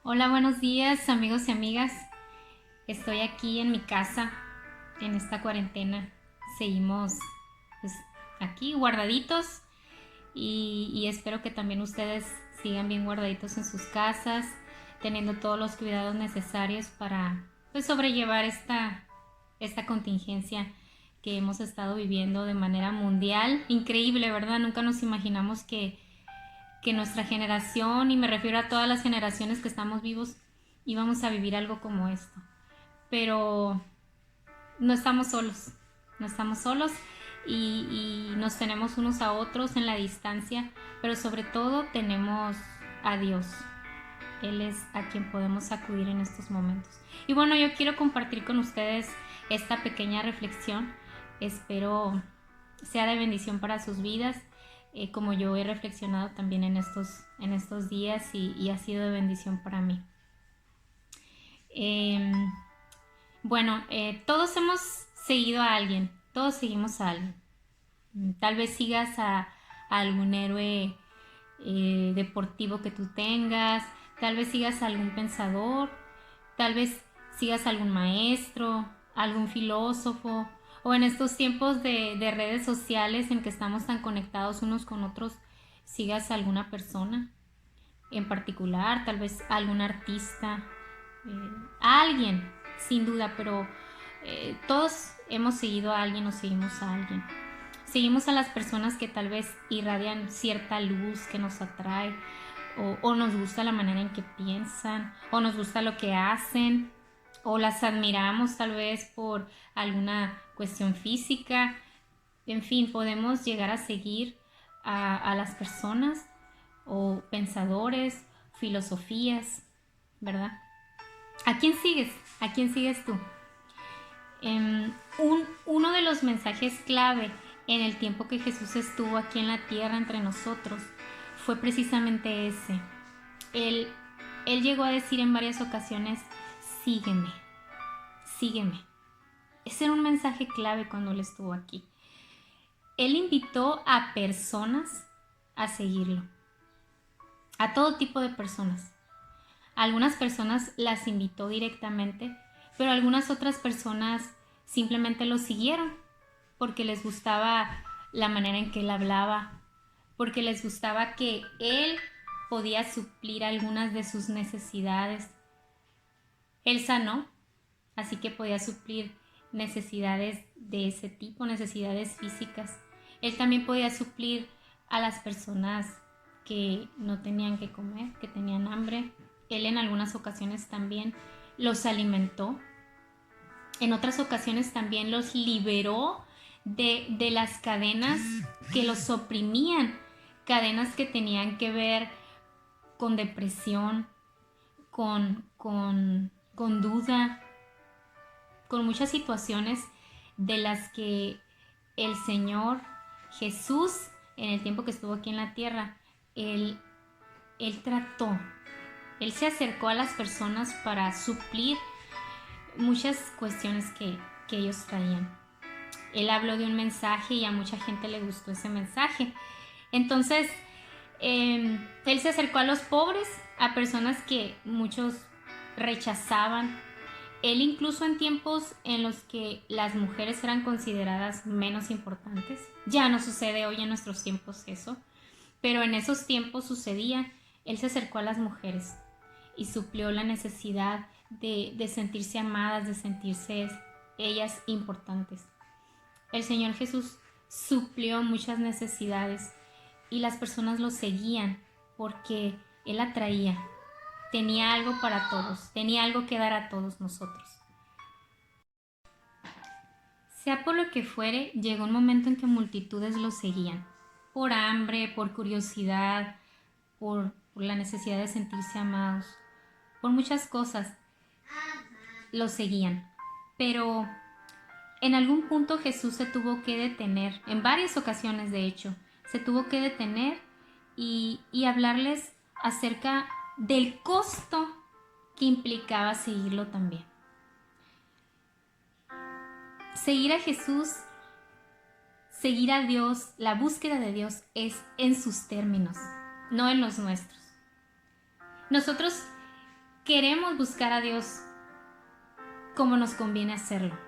Hola, buenos días amigos y amigas. Estoy aquí en mi casa en esta cuarentena. Seguimos pues, aquí guardaditos y espero que también ustedes sigan bien guardaditos en sus casas, teniendo todos los cuidados necesarios para pues, sobrellevar esta contingencia que hemos estado viviendo de manera mundial. Increíble, ¿verdad? Nunca nos imaginamos que nuestra generación, y me refiero a todas las generaciones que estamos vivos, íbamos a vivir algo como esto. Pero no estamos solos, no estamos solos y nos tenemos unos a otros en la distancia, pero sobre todo tenemos a Dios. Él es a quien podemos acudir en estos momentos. Y bueno, yo quiero compartir con ustedes esta pequeña reflexión. Espero sea de bendición para sus vidas, como yo he reflexionado también en estos días y ha sido de bendición para mí. Eh, todos hemos seguido a alguien, todos seguimos a alguien. Tal vez sigas a algún héroe deportivo que tú tengas, tal vez sigas a algún pensador, tal vez sigas a algún maestro, algún filósofo, o en estos tiempos de redes sociales en que estamos tan conectados unos con otros, sigas a alguna persona en particular, tal vez a algún artista, a alguien, sin duda, pero todos hemos seguido a alguien o seguimos a alguien. Seguimos a las personas que tal vez irradian cierta luz que nos atrae o nos gusta la manera en que piensan o nos gusta lo que hacen o las admiramos tal vez por alguna cuestión física. En fin, podemos llegar a seguir a las personas o pensadores, filosofías, ¿verdad? ¿A quién sigues? ¿A quién sigues tú? Uno de los mensajes clave en el tiempo que Jesús estuvo aquí en la tierra entre nosotros fue precisamente ese. Él, él llegó a decir en varias ocasiones, sígueme, sígueme. Ese era un mensaje clave cuando él estuvo aquí. Él invitó a personas a seguirlo, a todo tipo de personas. Algunas personas las invitó directamente, pero algunas otras personas simplemente lo siguieron porque les gustaba la manera en que él hablaba, porque les gustaba que él podía suplir algunas de sus necesidades. Él sanó, así que podía suplir necesidades de ese tipo, necesidades físicas. Él también podía suplir a las personas que no tenían que comer, que tenían hambre. Él en algunas ocasiones también los alimentó. En otras ocasiones también los liberó de las cadenas que los oprimían, cadenas que tenían que ver con depresión, con duda, con muchas situaciones de las que el Señor Jesús, en el tiempo que estuvo aquí en la tierra, Él, él trató, Él se acercó a las personas para suplir muchas cuestiones que ellos traían. Él habló de un mensaje y a mucha gente le gustó ese mensaje. Entonces, él se acercó a los pobres, a personas que muchos rechazaban. Él incluso en tiempos en los que las mujeres eran consideradas menos importantes. Ya no sucede hoy en nuestros tiempos eso, pero en esos tiempos sucedía. Él se acercó a las mujeres y suplió la necesidad de sentirse amadas, de sentirse ellas importantes. El Señor Jesús suplió muchas necesidades y las personas lo seguían porque Él atraía, tenía algo para todos, tenía algo que dar a todos nosotros. Sea por lo que fuere, llegó un momento en que multitudes lo seguían, por hambre, por curiosidad, por la necesidad de sentirse amados, por muchas cosas lo seguían. Pero en algún punto Jesús se tuvo que detener, en varias ocasiones de hecho, se tuvo que detener y hablarles acerca del costo que implicaba seguirlo también. Seguir a Jesús, seguir a Dios, la búsqueda de Dios es en sus términos, no en los nuestros. Nosotros queremos buscar a Dios como nos conviene hacerlo,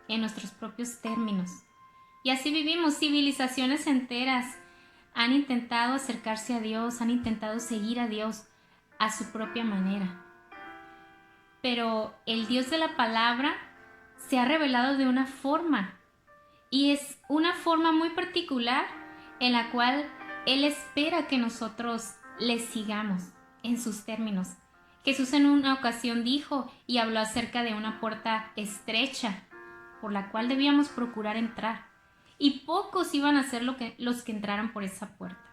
en nuestros propios términos. Y así vivimos. Civilizaciones enteras han intentado acercarse a Dios, han intentado seguir a Dios a su propia manera. Pero el Dios de la palabra se ha revelado de una forma, y es una forma muy particular en la cual Él espera que nosotros le sigamos en sus términos. Jesús en una ocasión dijo y habló acerca de una puerta estrecha por la cual debíamos procurar entrar, y pocos iban a ser los que entraran por esa puerta.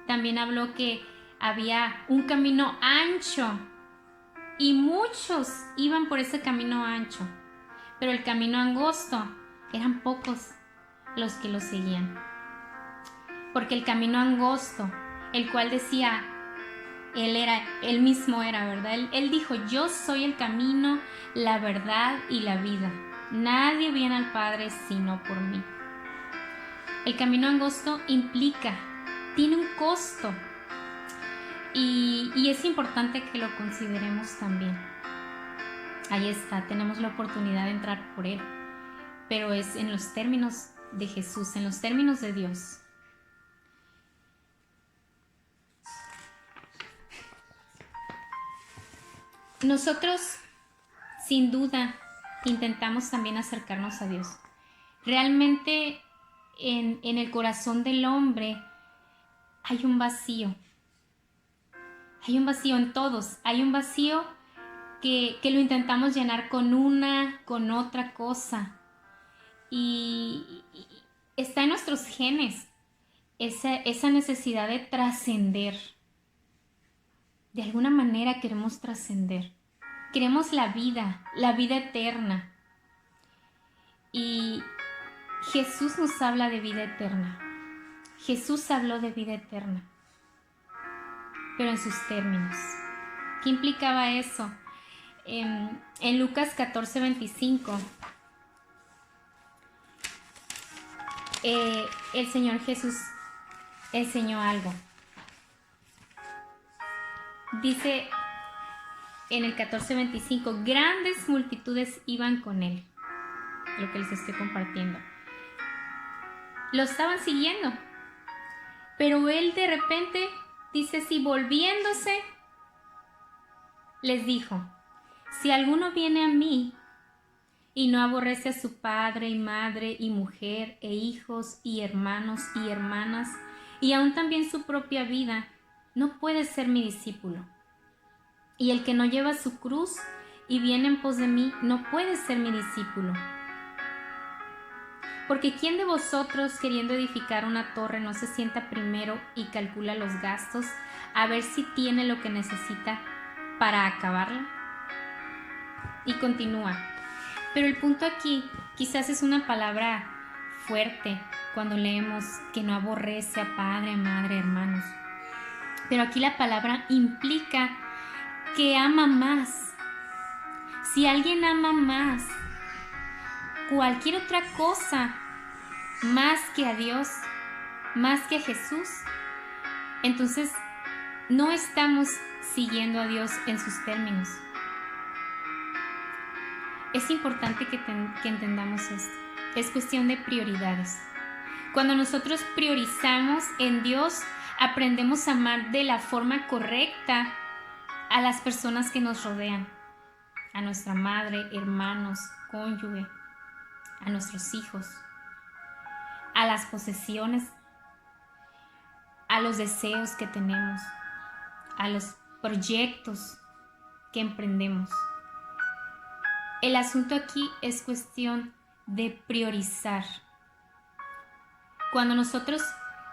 También habló que había un camino ancho y muchos iban por ese camino ancho, pero el camino angosto eran pocos los que lo seguían. Porque el camino angosto, el cual decía, él mismo era, ¿verdad? Él dijo, yo soy el camino, la verdad y la vida. Nadie viene al Padre sino por mí. El camino angosto tiene un costo, y es importante que lo consideremos también. Ahí está, tenemos la oportunidad de entrar por él, pero es en los términos de Jesús, en los términos de Dios. Nosotros, sin duda, intentamos también acercarnos a Dios. Realmente, en el corazón del hombre hay un vacío. Hay un vacío en todos. Hay un vacío que lo intentamos llenar con otra cosa. Y está en nuestros genes esa necesidad de trascender. De alguna manera queremos trascender. Queremos la vida eterna. Y Jesús nos habla de vida eterna. Jesús habló de vida eterna, pero en sus términos. ¿Qué implicaba eso? En Lucas 14:25, el Señor Jesús enseñó algo. Dice en el 14:25, grandes multitudes iban con él. Lo que les estoy compartiendo. Lo estaban siguiendo. Pero él de repente, dice así, volviéndose, les dijo, si alguno viene a mí y no aborrece a su padre y madre y mujer e hijos y hermanos y hermanas y aún también su propia vida, no puede ser mi discípulo. Y el que no lleva su cruz y viene en pos de mí, no puede ser mi discípulo. Porque ¿quién de vosotros, queriendo edificar una torre, no se sienta primero y calcula los gastos a ver si tiene lo que necesita para acabarla? Y continúa. Pero el punto aquí quizás es una palabra fuerte cuando leemos que no aborrece a padre, madre, hermanos. Pero aquí la palabra implica que ama más. Si alguien ama más cualquier otra cosa más que a Dios, más que a Jesús, entonces no estamos siguiendo a Dios en sus términos. Es importante que entendamos esto. Es cuestión de prioridades. Cuando nosotros priorizamos en Dios, aprendemos a amar de la forma correcta a las personas que nos rodean, a nuestra madre, hermanos, cónyuge, a nuestros hijos, a las posesiones, a los deseos que tenemos, a los proyectos que emprendemos. El asunto aquí es cuestión de priorizar. Cuando nosotros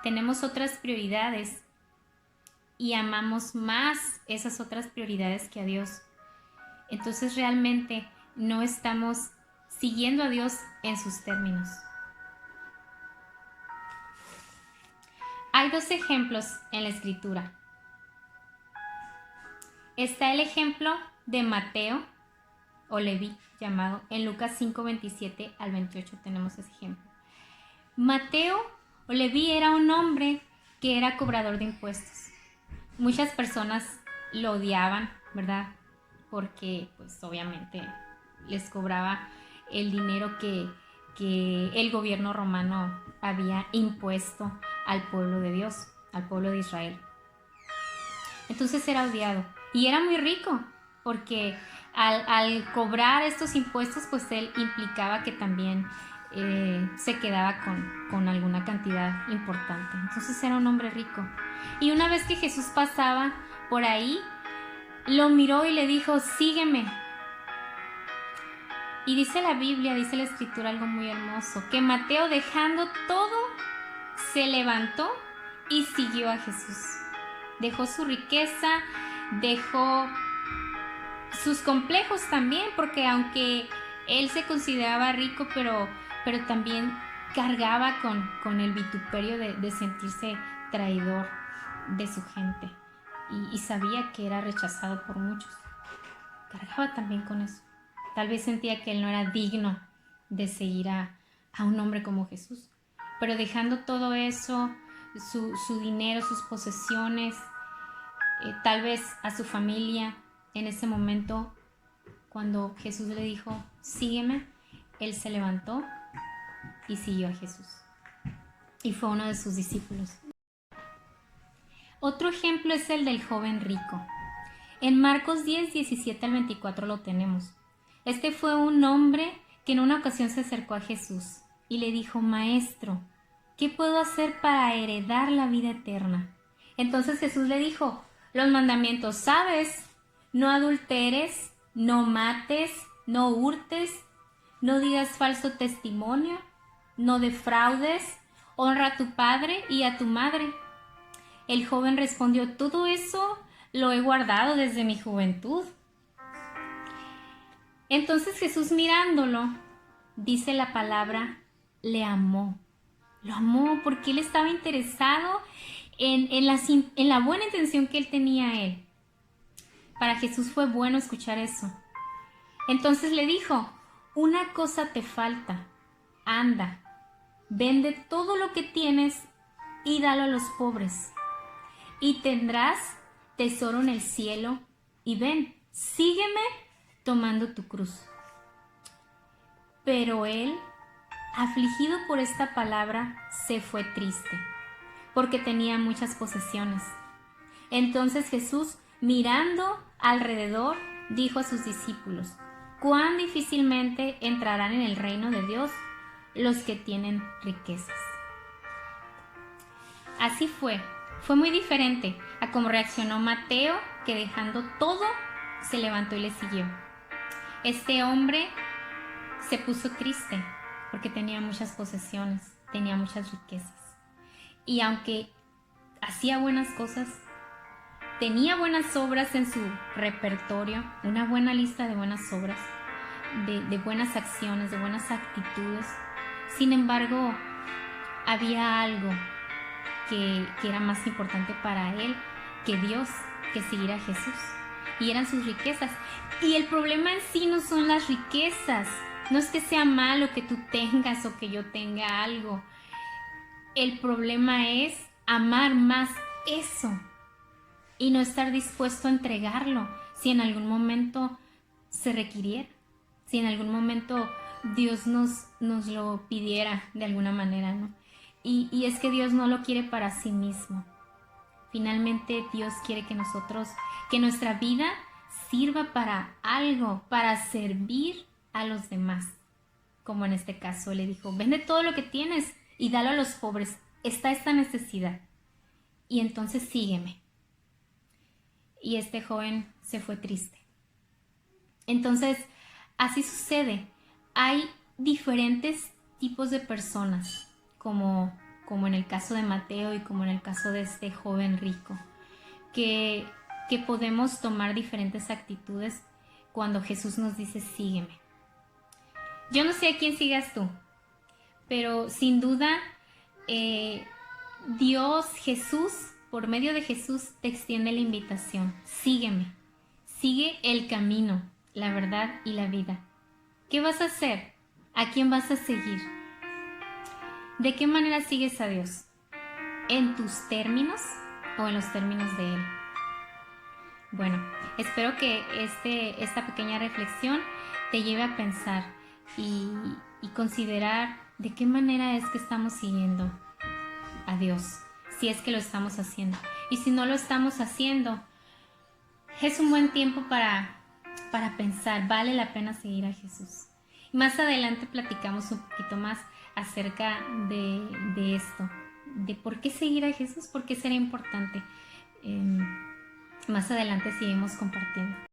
tenemos otras prioridades y amamos más esas otras prioridades que a Dios, entonces realmente no estamos siguiendo a Dios en sus términos. Hay dos ejemplos en la Escritura. Está el ejemplo de Mateo o Leví, llamado en Lucas 5:27 al 28 tenemos ese ejemplo. Mateo o Leví era un hombre que era cobrador de impuestos. Muchas personas lo odiaban ¿verdad? Porque pues obviamente les cobraba el dinero que el gobierno romano había impuesto al pueblo de Dios, al pueblo de Israel. Entonces era odiado y era muy rico porque al cobrar estos impuestos, pues él implicaba que también se quedaba con alguna cantidad importante. Entonces era un hombre rico. Y una vez que Jesús pasaba por ahí, lo miró y le dijo, sígueme. Y dice la Biblia, dice la Escritura algo muy hermoso, que Mateo, dejando todo, se levantó y siguió a Jesús. Dejó su riqueza, dejó sus complejos también, porque aunque él se consideraba rico, pero también cargaba con el vituperio de sentirse traidor de su gente y sabía que era rechazado por muchos. Cargaba también con eso. Tal vez sentía que él no era digno de seguir a un hombre como Jesús, pero dejando todo eso, su dinero, sus posesiones, tal vez a su familia, en ese momento, cuando Jesús le dijo, sígueme, él se levantó y siguió a Jesús. Y fue uno de sus discípulos. Otro ejemplo es el del joven rico. En Marcos 10, 17 al 24 lo tenemos. Este fue un hombre que en una ocasión se acercó a Jesús y le dijo, Maestro, ¿qué puedo hacer para heredar la vida eterna? Entonces Jesús le dijo, los mandamientos sabes, no adulteres, no mates, no hurtes, no digas falso testimonio, no defraudes, honra a tu padre y a tu madre. El joven respondió, todo eso lo he guardado desde mi juventud. Entonces Jesús, mirándolo, dice la palabra, le amó. Lo amó porque él estaba interesado en la buena intención que él tenía a él. Para Jesús fue bueno escuchar eso. Entonces le dijo, una cosa te falta, anda, vende todo lo que tienes y dalo a los pobres, y tendrás tesoro en el cielo, y ven, sígueme tomando tu cruz. Pero él, afligido por esta palabra, se fue triste, porque tenía muchas posesiones. Entonces Jesús, mirando alrededor, dijo a sus discípulos, cuán difícilmente entrarán en el reino de Dios los que tienen riquezas. Así fue muy diferente a cómo reaccionó Mateo, que dejando todo, se levantó y le siguió. Este hombre se puso triste porque tenía muchas posesiones, tenía muchas riquezas. Y aunque hacía buenas cosas, tenía buenas obras en su repertorio, una buena lista de buenas obras, de buenas acciones, de buenas actitudes. Sin embargo, había algo que era más importante para él que Dios, que seguir a Jesús. Y eran sus riquezas. Y el problema en sí no son las riquezas. No es que sea malo que tú tengas o que yo tenga algo. El problema es amar más eso y no estar dispuesto a entregarlo si en algún momento se requiriera, si en algún momento Dios nos lo pidiera de alguna manera, ¿no? Y es que Dios no lo quiere para sí mismo. Finalmente Dios quiere que nuestra vida sirva para algo, para servir a los demás. Como en este caso le dijo, vende todo lo que tienes y dalo a los pobres. Está esta necesidad. Y entonces sígueme. Y este joven se fue triste. Entonces, así sucede. Hay diferentes tipos de personas, como en el caso de Mateo y como en el caso de este joven rico, que podemos tomar diferentes actitudes cuando Jesús nos dice, sígueme. Yo no sé a quién sigas tú, pero sin duda Dios, Jesús, por medio de Jesús te extiende la invitación. Sígueme, sigue el camino, la verdad y la vida. ¿Qué vas a hacer? ¿A quién vas a seguir? ¿De qué manera sigues a Dios? ¿En tus términos o en los términos de Él? Bueno, espero que esta pequeña reflexión te lleve a pensar y considerar de qué manera es que estamos siguiendo a Dios, si es que lo estamos haciendo. Y si no lo estamos haciendo, es un buen tiempo para pensar, ¿vale la pena seguir a Jesús? Más adelante platicamos un poquito más acerca de esto, de por qué seguir a Jesús, por qué será importante. Más adelante seguimos compartiendo.